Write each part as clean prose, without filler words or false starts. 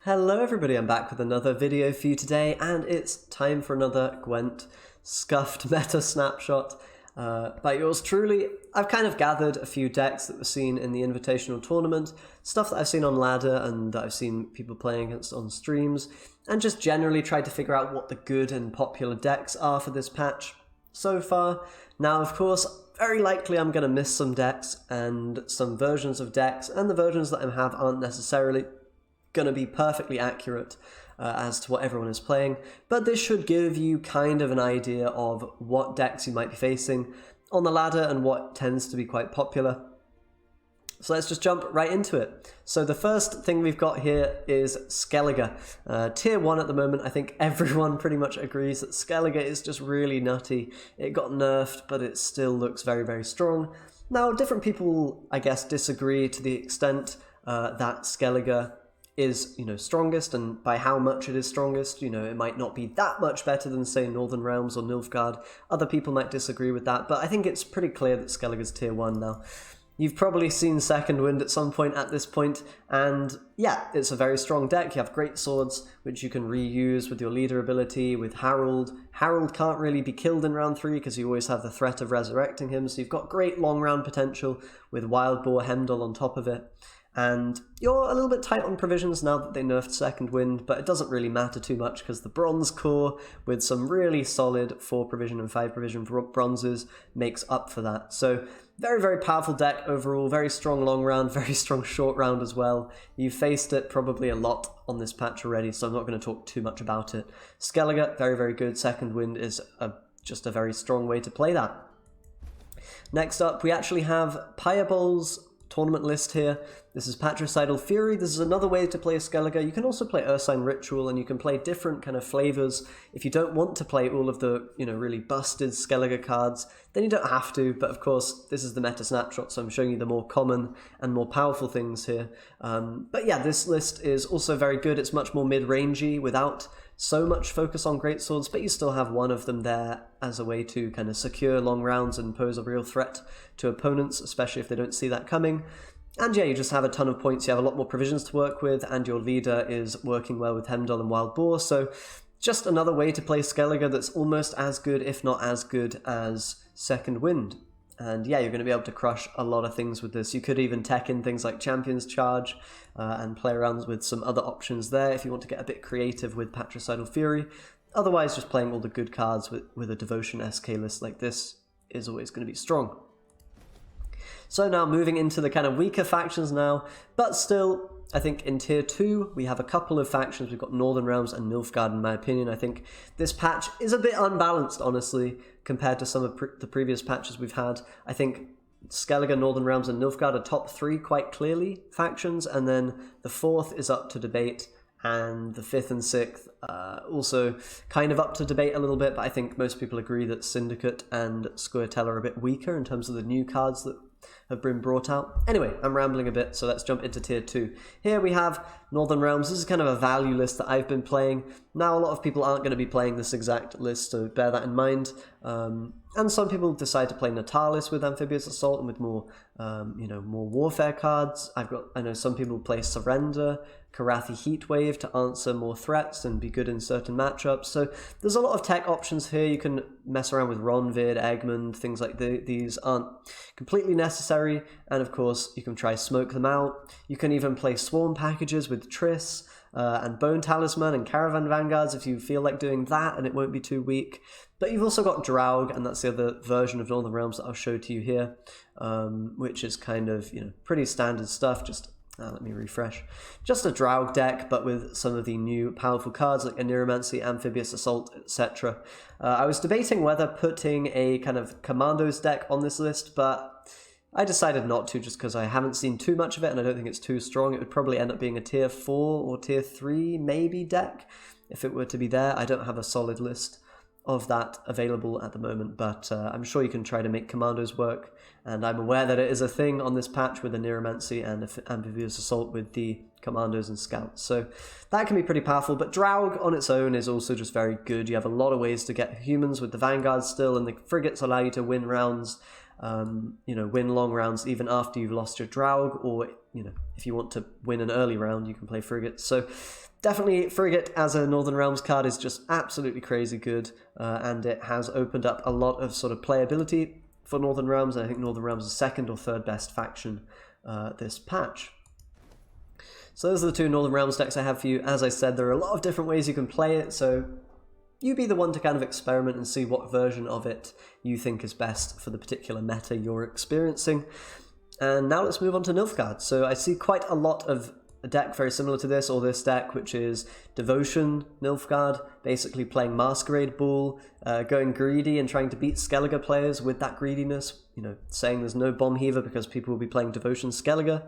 Hello everybody, I'm back with another video for you today, and it's time for another Gwent Scuffed meta snapshot by yours truly. I've kind of gathered a few decks that were seen in the Invitational Tournament, stuff that I've seen on ladder and that I've seen people playing against on streams, and just generally tried to figure out what the good and popular decks are for this patch so far. Now, of course, very likely I'm going to miss some decks and some versions of decks, and the versions that I have aren't necessarily going to be perfectly accurate as to what everyone is playing, but this should give you kind of an idea of what decks you might be facing on the ladder and what tends to be quite popular. So let's just jump right into it. So the first thing we've got here is Skellige. Tier 1 at the moment. I think everyone pretty much agrees that Skellige is just really nutty. It got nerfed, but it still looks very, very strong. Now, different people, I guess, disagree to the extent that Skellige is, strongest, and by how much it is strongest. It might not be that much better than, say, Northern Realms or Nilfgaard. Other people might disagree with that, but I think it's pretty clear that Skellige is tier 1 now. You've probably seen Second Wind at some point at this point, and yeah, it's a very strong deck. You have great swords, which you can reuse with your leader ability, with Harold. Harold can't really be killed in round 3 because you always have the threat of resurrecting him, so you've got great long round potential with Wild Boar Heimdall on top of it. And you're a little bit tight on provisions now that they nerfed Second Wind, but it doesn't really matter too much because the bronze core with some really solid 4 provision and 5 provision bronzes makes up for that. So very, very powerful deck overall, very strong long round, very strong short round as well. You've faced it probably a lot on this patch already, so I'm not going to talk too much about it. Skellige, very, very good. Second Wind is just a very strong way to play that. Next up, we actually have Piabol's tournament list here. This is Patricidal Fury. This is another way to play Skellige. You can also play Ursine Ritual, and you can play different kind of flavors. If you don't want to play all of the, really busted Skellige cards, then you don't have to, but of course, this is the meta snapshot, so I'm showing you the more common and more powerful things here. But yeah, this list is also very good. It's much more mid-rangey without so much focus on greatswords, but you still have one of them there as a way to kind of secure long rounds and pose a real threat to opponents, especially if they don't see that coming. And yeah, you just have a ton of points, you have a lot more provisions to work with, and your leader is working well with Heimdall and Wild Boar, so just another way to play Skellige that's almost as good, if not as good, as Second Wind. And yeah, you're going to be able to crush a lot of things with this. You could even tech in things like Champion's Charge and play around with some other options there if you want to get a bit creative with Patricidal Fury. Otherwise, just playing all the good cards with a Devotion SK list like this is always going to be strong. So now moving into the kind of weaker factions now, but still, I think in tier 2 we have a couple of factions. We've got Northern Realms and Nilfgaard, in my opinion. I think this patch is a bit unbalanced, honestly, compared to some of the previous patches we've had. I think Skellige, Northern Realms and Nilfgaard are top 3 quite clearly factions, and then the 4th is up to debate, and the 5th and 6th also kind of up to debate a little bit, but I think most people agree that Syndicate and scoia'tel are a bit weaker in terms of the new cards that have been brought out. Anyway, I'm rambling a bit, so let's jump into tier 2. Here we have Northern Realms. This is kind of a value list that I've been playing. Now, a lot of people aren't going to be playing this exact list, so bear that in mind. And some people decide to play Natalis with Amphibious Assault and with more, more warfare cards. I know some people play Surrender, Karathi Heatwave to answer more threats and be good in certain matchups. So there's a lot of tech options here. You can mess around with Ronvid, Egmont, things like these aren't completely necessary. And of course, you can try smoke them out. You can even play Swarm packages with Triss and Bone Talisman and Caravan Vanguards if you feel like doing that, and it won't be too weak. But you've also got Draug, and that's the other version of Northern Realms that I'll show to you here, which is kind of, pretty standard stuff. Let me refresh. Just a Draug deck, but with some of the new powerful cards like Aniromancy, Amphibious Assault, etc. I was debating whether putting a kind of Commandos deck on this list, but I decided not to, just because I haven't seen too much of it, and I don't think it's too strong. It would probably end up being a tier 4 or tier 3 maybe deck if it were to be there. I don't have a solid list of that available at the moment, but I'm sure you can try to make Commandos work, and I'm aware that it is a thing on this patch with the Aniromancy and Amphibious Assault with the Commandos and Scouts, so that can be pretty powerful. But Draug on its own is also just very good. You have a lot of ways to get humans with the Vanguard still, and the frigates allow you to win rounds, win long rounds even after you've lost your Draug, or if you want to win an early round, you can play frigates. So Definitely, Frigate as a Northern Realms card is just absolutely crazy good, and it has opened up a lot of sort of playability for Northern Realms, and I think Northern Realms is second or third best faction this patch. So those are the two Northern Realms decks I have for you. As I said, there are a lot of different ways you can play it, so you be the one to kind of experiment and see what version of it you think is best for the particular meta you're experiencing. And now let's move on to Nilfgaard. So I see quite a lot of a deck very similar to this, or this deck, which is Devotion Nilfgaard, basically playing Masquerade Ball, going greedy and trying to beat Skellige players with that greediness, you know, saying there's no Bomb Heaver because people will be playing Devotion Skellige,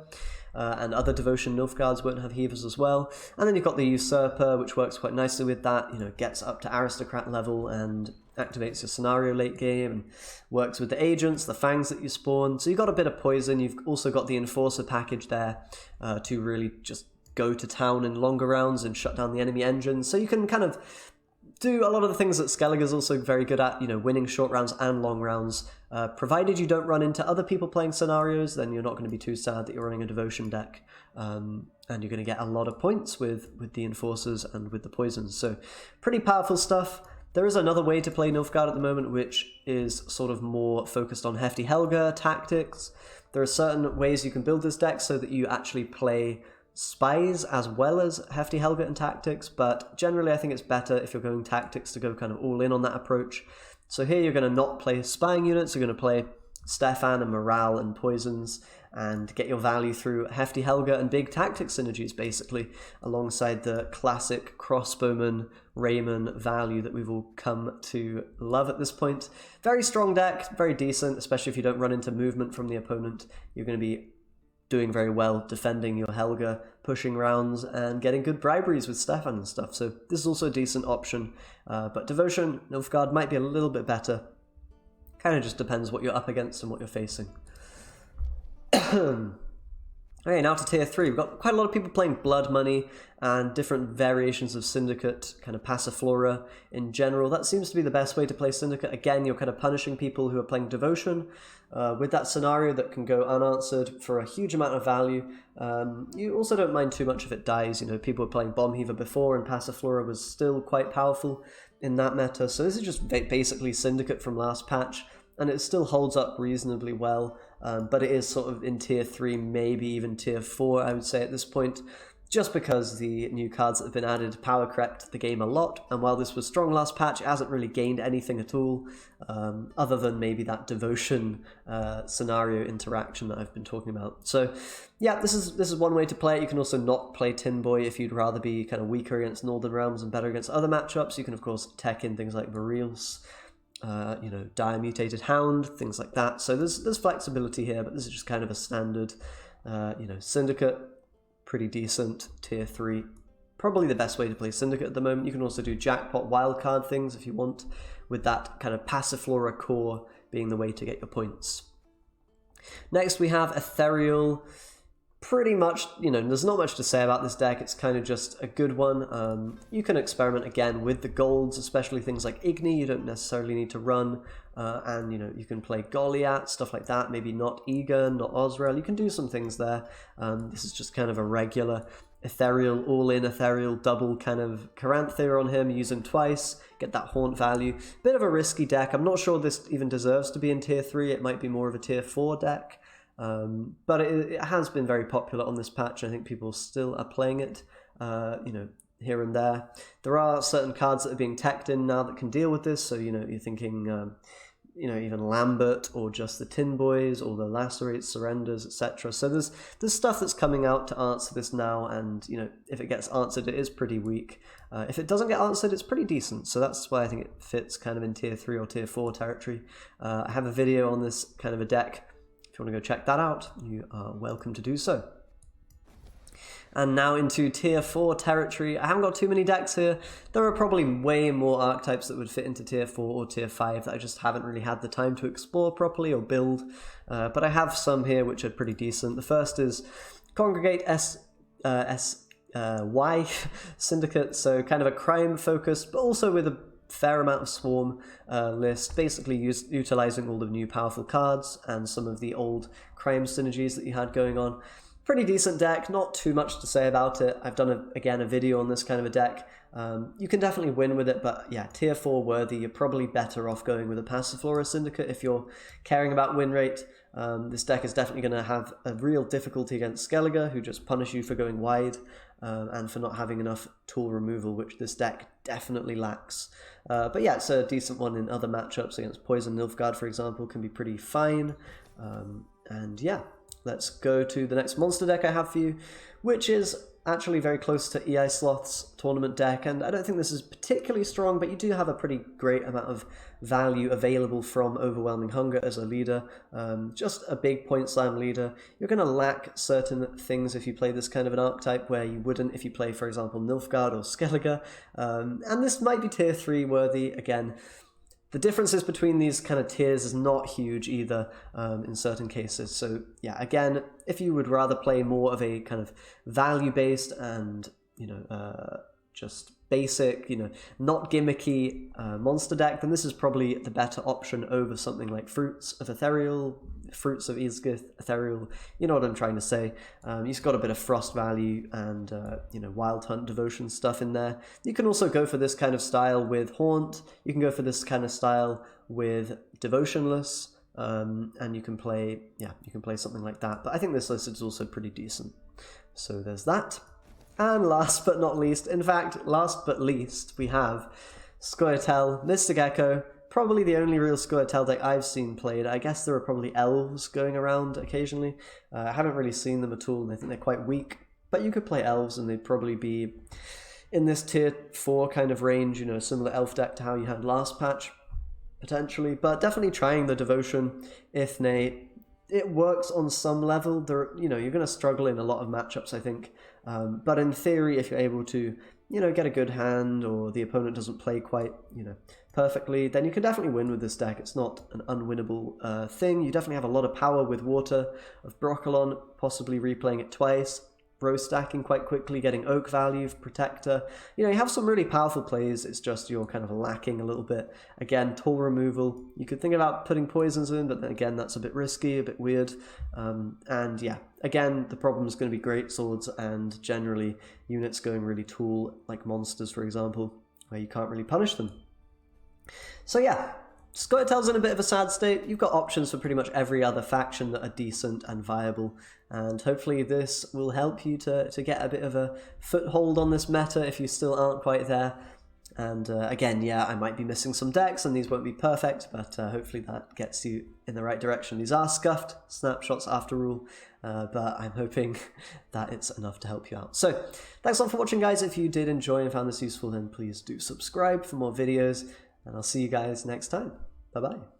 and other Devotion Nilfgaards won't have Heavers as well. And then you've got the Usurper, which works quite nicely with that, you know, gets up to Aristocrat level and activates your scenario late game, and works with the agents, the fangs that you spawn. So you've got a bit of poison. You've also got the Enforcer package there to really just go to town in longer rounds and shut down the enemy engines. So you can kind of do a lot of the things that Skellige is also very good at, you know, winning short rounds and long rounds. Provided you don't run into other people playing scenarios, then you're not going to be too sad that you're running a Devotion deck. And you're going to get a lot of points with the Enforcers and with the poisons. So pretty powerful stuff. There is another way to play Nilfgaard at the moment, which is sort of more focused on Hefty Helga tactics. There are certain ways you can build this deck so that you actually play spies as well as Hefty Helga and tactics, but generally I think it's better if you're going tactics to go kind of all in on that approach. So here you're going to not play spying units, you're going to play Stefan and morale and poisons, and get your value through Hefty Helga and big tactic synergies, basically, alongside the classic crossbowman Raymond value that we've all come to love at this point. Very strong deck, very decent, especially if you don't run into movement from the opponent. You're going to be doing very well defending your Helga, pushing rounds, and getting good briberies with Stefan and stuff. So this is also a decent option, but Devotion Nilfgaard might be a little bit better. Kind of just depends what you're up against and what you're facing. Okay, now to tier 3. We've got quite a lot of people playing Blood Money and different variations of Syndicate, kind of Passiflora in general. That seems to be the best way to play Syndicate. Again, you're kind of punishing people who are playing Devotion with that scenario that can go unanswered for a huge amount of value. You also don't mind too much if it dies. You know, people were playing Bomb Heaver before, and Passiflora was still quite powerful in that meta. So this is just basically Syndicate from last patch, and it still holds up reasonably well, but it is sort of in tier 3, maybe even tier 4, I would say at this point, just because the new cards that have been added power crept the game a lot, and while this was strong last patch, it hasn't really gained anything at all, other than maybe that Devotion scenario interaction that I've been talking about. So yeah, this is one way to play it. You can also not play Tin Boy if you'd rather be kind of weaker against Northern Realms and better against other matchups. You can of course tech in things like Variels, you know, Dire Mutated Hound, things like that. So there's flexibility here, but this is just kind of a standard, you know, Syndicate, pretty decent, tier 3. Probably the best way to play Syndicate at the moment. You can also do Jackpot wildcard things if you want, with that kind of Passiflora core being the way to get your points. Next we have Ethereal. Pretty much, you know, there's not much to say about this deck. It's kind of just a good one. You can experiment again with the golds, especially things like Igni. You don't necessarily need to run, and you know, you can play Goliath, stuff like that. Maybe not Egan, not Osrael. You can do some things there. This is just kind of a regular Ethereal, all-in Ethereal, double kind of Caranthe on him. Use him twice, get that haunt value. Bit of a risky deck. I'm not sure this even deserves to be in tier 3. It might be more of a tier 4 deck. But it has been very popular on this patch. I think people still are playing it, you know, here and there. There are certain cards that are being teched in now that can deal with this. So, you know, you're thinking, you know, even Lambert or just the Tin Boys or the Lacerate Surrenders, etc. So there's stuff that's coming out to answer this now. And, you know, if it gets answered, it is pretty weak. If it doesn't get answered, it's pretty decent. So that's why I think it fits kind of in tier 3 or tier 4 territory. I have a video on this kind of a deck. If you want to go check that out, you are welcome to do so. And now into tier 4 territory. I haven't got too many decks here. There are probably way more archetypes that would fit into tier 4 or tier 5 that I just haven't really had the time to explore properly or build. But I have some here which are pretty decent. The first is Congregate SY Syndicate, so kind of a crime focused, but also with a fair amount of swarm list, basically utilizing all the new powerful cards and some of the old crime synergies that you had going on. pretty decent deck, not too much to say about it. I've done, again, a video on this kind of a deck. You can definitely win with it, but yeah, tier 4 worthy. You're probably better off going with a Passiflora Syndicate if you're caring about win rate. This deck is definitely going to have a real difficulty against Skellige, who just punish you for going wide, and for not having enough tool removal, which this deck definitely lacks. But yeah, it's a decent one in other matchups against Poison Nilfgaard, for example, can be pretty fine. And yeah, let's go to the next monster deck I have for you, which is actually very close to EI Sloth's tournament deck, and I don't think this is particularly strong, but you do have a pretty great amount of value available from Overwhelming Hunger as a leader. Just a big point slam leader. You're going to lack certain things if you play this kind of an archetype where you wouldn't if you play, for example, Nilfgaard or Skellige, and this might be tier 3 worthy. Again, the differences between these kind of tiers is not huge either, in certain cases. So yeah, again, if you would rather play more of a kind of value-based and, just basic, not gimmicky monster deck, then this is probably the better option over something like Fruits of Ethereal, Fruits of Ysgith, Ethereal, you know what I'm trying to say. You've got a bit of Frost value and, Wild Hunt Devotion stuff in there. You can also go for this kind of style with Haunt, you can go for this kind of style with Devotionless, and you can play something like that. But I think this list is also pretty decent. So there's that. And last but not least, in fact, last but least, we have scoia'tel, Mystic Echo, probably the only real scoia'tel deck I've seen played. I guess there are probably elves going around occasionally. I haven't really seen them at all, and I think they're quite weak. But you could play elves, and they'd probably be in this tier 4 kind of range, similar elf deck to how you had last patch, potentially. But definitely trying the Devotion, Ithne. It works on some level. You're going to struggle in a lot of matchups, I think. But in theory, if you're able to, get a good hand, or the opponent doesn't play quite, perfectly, then you can definitely win with this deck. It's not an unwinnable thing. You definitely have a lot of power with Water of Broccolon, possibly replaying it twice, bro stacking quite quickly, getting Oak value, Protector. You have some really powerful plays. It's just you're kind of lacking a little bit. Again, tool removal. You could think about putting poisons in, but then again, that's a bit risky, a bit weird. And yeah, again, the problem is going to be great swords and generally units going really tool, like monsters, for example, where you can't really punish them. So yeah, scoia'tel's in a bit of a sad state. You've got options for pretty much every other faction that are decent and viable, and hopefully this will help you to get a bit of a foothold on this meta if you still aren't quite there. And again, yeah, I might be missing some decks and these won't be perfect, but hopefully that gets you in the right direction. These are scuffed snapshots after all, but I'm hoping that it's enough to help you out. So thanks a lot for watching, guys. If you did enjoy and found this useful, then please do subscribe for more videos, and I'll see you guys next time. Bye-bye.